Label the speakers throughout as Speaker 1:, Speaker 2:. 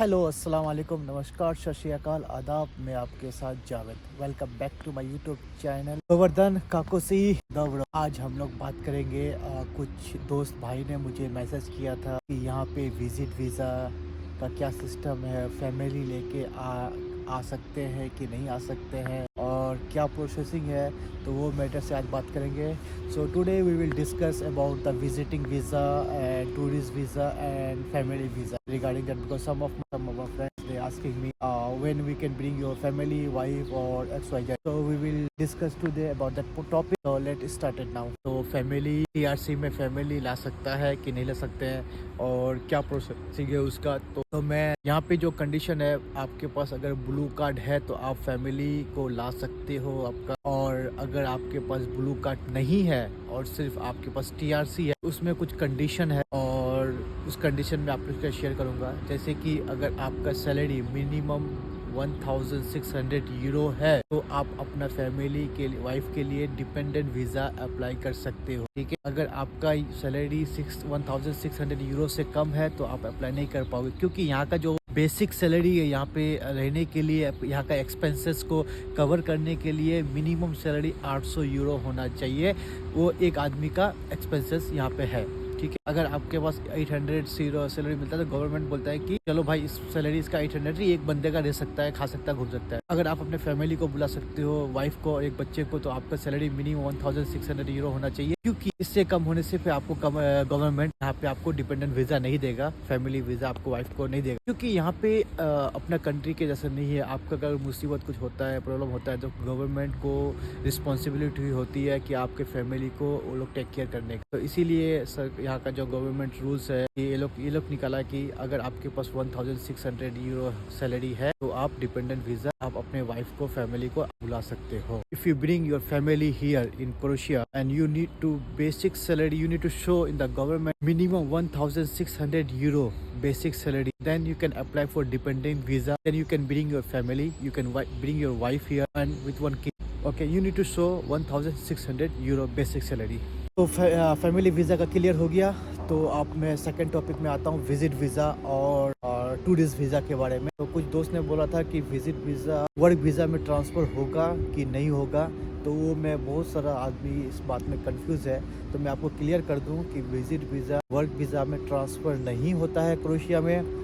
Speaker 1: Hello अस्सलाम वालेकुम नमस्कार सत श्री अकाल आदाब। मैं आपके साथ Javed. Welcome back to my YouTube channel Govardhan काकोसी दौड़। आज हम लोग बात करेंगे कुछ दोस्त भाई ने मुझे मैसेज किया था कि यहाँ पे विजिट वीज़ा का क्या सिस्टम है, फैमिली लेके आ सकते हैं कि नहीं आ सकते हैं और क्या प्रोसेसिंग है, तो वो मैटर से आज बात करेंगे। So today we will discuss about the visiting visa and tourist visa and family visa regarding that, because some of our friends they asking me when we can bring your family, wife or XYZ. So we will discuss today about that topic. So let's start it now. तो family TRC में family ला सकता है कि नहीं ला सकते हैं और क्या प्रोसेसिंग है उसका। तो मैं यहाँ पे जो कंडीशन है, आपके पास अगर ब्लू कार्ड है तो आप फैमिली को ला सकते हो आपका, और अगर आपके पास ब्लू कार्ड नहीं है और सिर्फ आपके पास TRC है, उसमें कुछ कंडीशन है और उस कंडीशन में आपके साथ शेयर करूँगा। जैसे कि अगर आपका सैलरी मिनिमम 1600 यूरो है तो आप अपना फैमिली के लिए, वाइफ के लिए डिपेंडेंट वीज़ा अप्लाई कर सकते हो। ठीक है, अगर आपका सैलरी 1600 यूरो से कम है तो आप अप्लाई नहीं कर पाओगे, क्योंकि यहाँ का जो बेसिक सैलरी है, यहाँ पे रहने के लिए, यहाँ का एक्सपेंसेस को कवर करने के लिए मिनिमम सैलरी 800 यूरो होना चाहिए। वो एक आदमी का एक्सपेंसेस यहाँ पे है। ठीक है, अगर आपके पास 800 सैलरी मिलता है तो गवर्नमेंट बोलता है कि चलो भाई इस सैलरी इसका 800 ही, एक बंदे का रह सकता है, खा सकता है, घूम सकता है। अगर आप अपने फैमिली को बुला सकते हो, वाइफ को और एक बच्चे को, तो आपका सैलरी मिनिमम 1600 यूरो होना चाहिए, क्योंकि इससे कम होने से फिर आपको गवर्नमेंट यहाँ पे आपको डिपेंडेंट वीज़ा नहीं देगा, फैमिली वीज़ा आपको वाइफ को नहीं देगा, क्योंकि यहाँ पे अपना कंट्री के जैसा नहीं है। आपका अगर मुसीबत कुछ होता है, प्रॉब्लम होता है, तो गवर्नमेंट को रिस्पॉन्सिबिलिटी होती है कि आपके फैमिली को वो लोग टेक केयर करने का। तो इसीलिए सर यहाँ का जो गवर्नमेंट रूल्स है, ये लोग निकाला कि अगर आपके पास 1600 यूरो सैलरी है तो आप डिपेंडेंट वीज़ा आप अपने वाइफ को, फैमिली को बुला सकते हो। If you bring your family here in Croatia and you need to basic salary, you need to show in the government minimum 1600 euro basic salary, then you can apply for dependent visa, then you can bring your family, you can bring your wife here and with one kid. Okay, you need to show 1600 euro basic salary. तो family visa का clear हो गया। तो अब मैं second topic में आता हूँ, विजिट वीज़ा और टूरिस्ट वीज़ा के बारे में। तो कुछ दोस्त ने बोला था कि विजिट वीज़ा वर्क वीज़ा में ट्रांसफ़र होगा कि नहीं होगा, तो वो मैं बहुत सारा आदमी इस बात में कंफ्यूज है। तो मैं आपको क्लियर कर दूं कि विजिट वीज़ा वर्क वीज़ा में ट्रांसफ़र नहीं होता है क्रोएशिया में।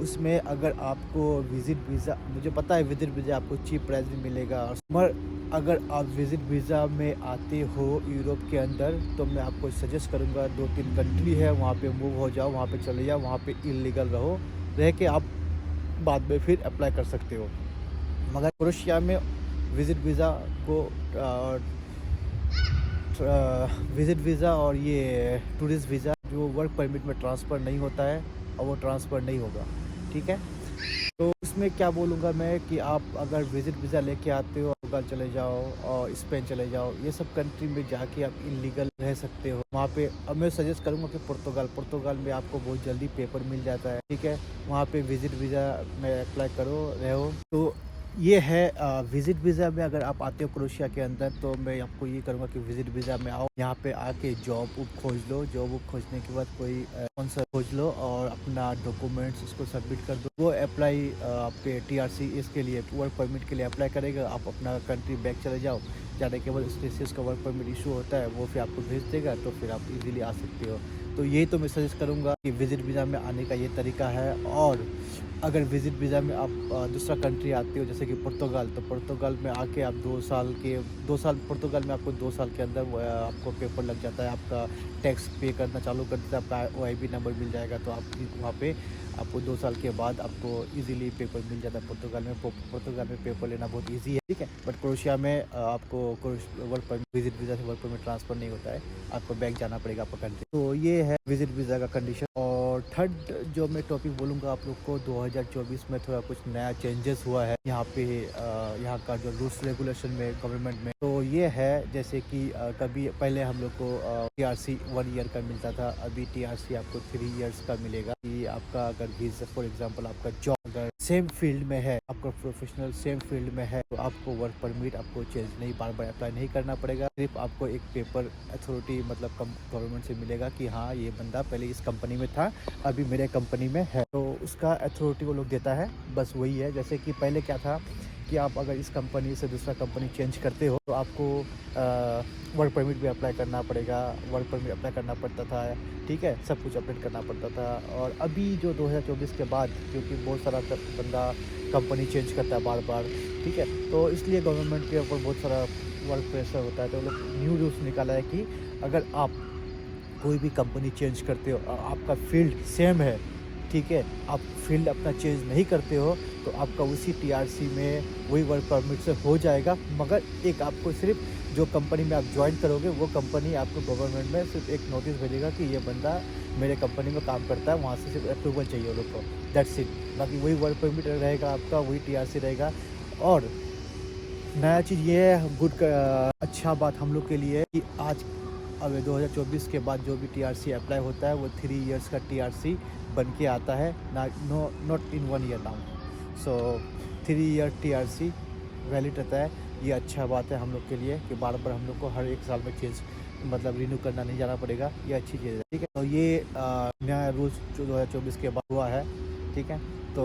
Speaker 1: उसमें अगर आपको विजिट वीज़ा, मुझे पता है विजिट वीज़ा आपको चीप प्राइस भी मिलेगा, मगर अगर आप विजिट वीज़ा में आते हो यूरोप के अंदर, तो मैं आपको सजेस्ट करूँगा 2-3 कंट्री है, वहाँ पे मूव हो जाओ, वहाँ पे चले जाओ, वहाँ पे इलीगल रह के आप बाद में फिर अप्लाई कर सकते हो। मगर क्रोएशिया में विजिट वीज़ा को विजिट वीज़ा और ये टूरिस्ट वीज़ा जो वर्क परमिट में ट्रांसफ़र नहीं होता है, और वो ट्रांसफ़र नहीं होगा। ठीक है, तो उसमें क्या बोलूँगा मैं कि आप अगर विजिट वीज़ा लेके आते हो, पोर्तुगाल चले जाओ और स्पेन चले जाओ, ये सब कंट्री में जाके आप इलीगल रह सकते हो। वहाँ पे अब मैं सजेस्ट करूँगा कि पुर्तगाल में आपको बहुत जल्दी पेपर मिल जाता है। ठीक है, वहाँ पे विजिट वीज़ा में अप्लाई करो, रहो। तो ये है विजिट वीज़ा में अगर आप आते हो क्रोएशिया के अंदर, तो मैं आपको ये करूँगा कि विजिट वीज़ा में आओ, यहाँ पे आके जॉब खोज लो। जॉब खोजने के बाद कोई स्पॉन्सर खोज लो और अपना डॉक्यूमेंट्स उसको सबमिट कर दो। वो अप्लाई आपके TRC इसके लिए, वर्क परमिट के लिए अप्लाई करेगा। आप अपना कंट्री बैक चले जाओ, जाने के बाद स्टेसिस का वर्क परमिट इशू होता है, वो फिर आपको भेज देगा, तो फिर आप इजीली आ सकते हो। तो यही तो मैं सजेस्ट करूँगा कि विजिट वीज़ा में आने का ये तरीका है। और अगर विजिट वीज़ा में आप दूसरा कंट्री आते हो, जैसे कि पुर्तगाल, तो पुर्तगाल में आके आप 2 साल पुर्तगाल में आपको 2 साल के अंदर आपको पेपर लग जाता है, आपका टैक्स पे करना चालू कर देता है, आपका OIB नंबर मिल जाएगा, तो आप वहाँ पे आपको 2 साल के बाद आपको इजीली पेपर मिल जाता है। पुर्तगाल में पेपर लेना बहुत इजी है। ठीक है, बट क्रोएशिया में आपको वर्क परमिट, विजिट वीज़ा से वर्क परमिट ट्रांसफ़र नहीं होता है, आपको बैक जाना पड़ेगा आपका कंट्री। तो ये है विजिट वीज़ा का कंडीशन। और थर्ड जो मैं टॉपिक बोलूँगा आप लोग को, 2024 में थोड़ा कुछ नया चेंजेस हुआ है यहाँ पे, यहाँ का जो रूल्स रेगुलेशन में गवर्नमेंट में। तो ये है जैसे कि कभी पहले हम लोग को TRC 1 ईयर का मिलता था, अभी TRC आपको 3 ईयर्स का मिलेगा। कि आपका अगर वीज़ा, फॉर एग्जांपल आपका जॉब अगर सेम फील्ड में है, आपका प्रोफेशनल सेम फील्ड में है, तो आपको वर्क परमिट आपको चेंज नहीं बार बार अप्लाई नहीं करना पड़ेगा। सिर्फ आपको एक पेपर अथॉरिटी मतलब गवर्नमेंट से मिलेगा कि हाँ ये बंदा पहले इस कंपनी में था, अभी मेरे कंपनी में है, तो उसका अथॉरिटी वो लोग देता है। बस वही है। जैसे कि पहले क्या था कि आप अगर इस कंपनी से दूसरा कंपनी चेंज करते हो तो आपको वर्क परमिट भी अप्लाई करना पड़ेगा, वर्क परमिट अप्लाई करना पड़ता था, ठीक है, सब कुछ अपडेट करना पड़ता था। और अभी जो 2024 के बाद, क्योंकि बहुत सारा बंदा कंपनी चेंज करता है बार बार, ठीक है, तो इसलिए गवर्नमेंट के ऊपर बहुत सारा वर्क प्रेशर होता है। तो लोग न्यू रूल्स निकाला है कि अगर आप कोई भी कंपनी चेंज करते हो, आपका फील्ड सेम है, ठीक है, आप फील्ड अपना चेंज नहीं करते हो, तो आपका उसी टीआरसी में वही वर्क परमिट से हो जाएगा। मगर एक आपको सिर्फ जो कंपनी में आप ज्वाइन करोगे वो कंपनी आपको गवर्नमेंट में सिर्फ एक नोटिस भेजेगा कि ये बंदा मेरे कंपनी में काम करता है, वहाँ से सिर्फ अप्रूवल चाहिए उन लोग को, दैट्स इट। बाकी वही वर्क परमिट रहेगा आपका, वही टीआरसी रहेगा। और नया चीज़ ये है, अच्छा बात हम लोग के लिए कि आज अब 2024 के बाद जो भी टीआरसी अप्लाई होता है वो 3 इयर्स का टीआरसी बन के आता है, not in 1 year now. So 3 year TRC valid रहता है। ये अच्छा बात है हम लोग के लिए कि बार बार हम लोग को हर 1 साल में चेंज मतलब रिन्यू करना नहीं जाना पड़ेगा। ये अच्छी चीज़ है, ठीक है। तो ये नया रूल्स जो 2024 के बाद हुआ है, ठीक है। तो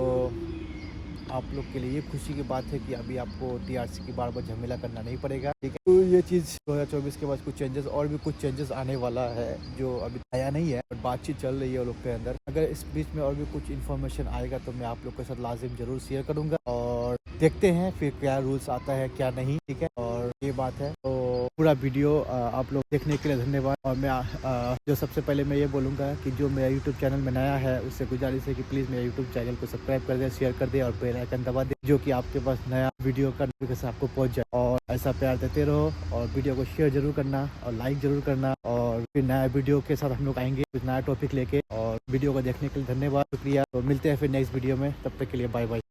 Speaker 1: आप लोग के लिए ये खुशी की बात है कि अभी आपको टीआरसी की बार बार झमेला करना नहीं पड़ेगा, ठीक है। तो ये चीज़ 2024 के बाद कुछ चेंजेस, और भी कुछ चेंजेस आने वाला है जो अभी आया नहीं है, और बातचीत चल रही है वो लोग के अंदर। अगर इस बीच में और भी कुछ इन्फॉर्मेशन आएगा तो मैं आप लोग के साथ लाजिम जरूर शेयर करूंगा, और देखते हैं फिर क्या रूल्स आता है क्या नहीं, ठीक है। और ये बात है, तो पूरा वीडियो आप लोग देखने के लिए धन्यवाद। और मैं जो सबसे पहले मैं ये बोलूँगा कि जो मेरा यूट्यूब चैनल में नया है उससे गुजारिश है कि प्लीज़ मेरा यूट्यूब चैनल को सब्सक्राइब कर दे, शेयर कर दे और बेल आइकन दबा दे, जो कि आपके पास नया वीडियो का नोटिफिकेशन आपको पहुंच जाए। और ऐसा प्यार देते रहो, और वीडियो को शेयर जरूर करना और लाइक जरूर करना। और फिर नया वीडियो के साथ हम लोग आएंगे कुछ नया टॉपिक लेके। और वीडियो को देखने के लिए धन्यवाद, शुक्रिया। तो मिलते हैं फिर नेक्स्ट वीडियो में, तब तक के लिए बाय बाय।